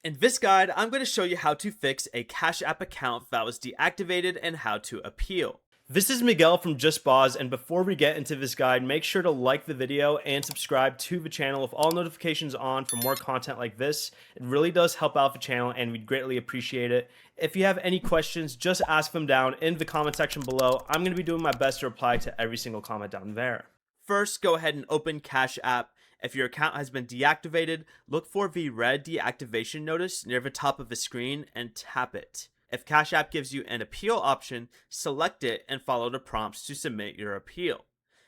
In this guide, I'm going to show you how to fix a Cash App account that was deactivated and how to appeal. This is Miguel from Just Boz, and before we get into this guide, make sure to like the video and subscribe to the channel with all notifications on for more content like this. It really does help out the channel and we'd greatly appreciate it. If you have any questions, just ask them down in the comment section below. I'm going to be doing my best to reply to every single comment down there. First, go ahead and open Cash App. If your account has been deactivated, look for the red deactivation notice near the top of the screen and tap it. If Cash App gives you an appeal option, select it and follow the prompts to submit your appeal.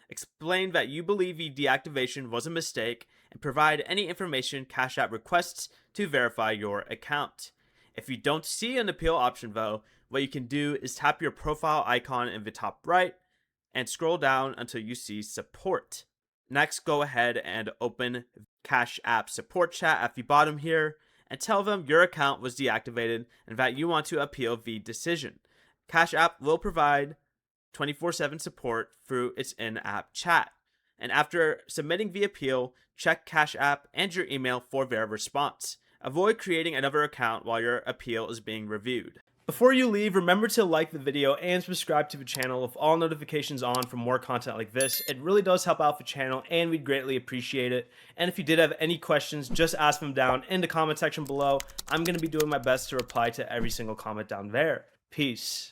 Explain that you believe the deactivation was a mistake and provide any information Cash App requests to verify your account. If you don't see an appeal option though, what you can do is tap your profile icon in the top right and scroll down until you see support. Next, go ahead and open Cash App support chat at the bottom here and tell them your account was deactivated and that you want to appeal the decision. Cash App will provide 24/7 support through its in-app chat. And after submitting the appeal, check Cash App and your email for their response. Avoid creating another account while your appeal is being reviewed. Before you leave, remember to like the video and subscribe to the channel with all notifications on for more content like this. It really does help out the channel and we'd greatly appreciate it. And if you did have any questions, just ask them down in the comment section below. I'm going to be doing my best to reply to every single comment down there. Peace.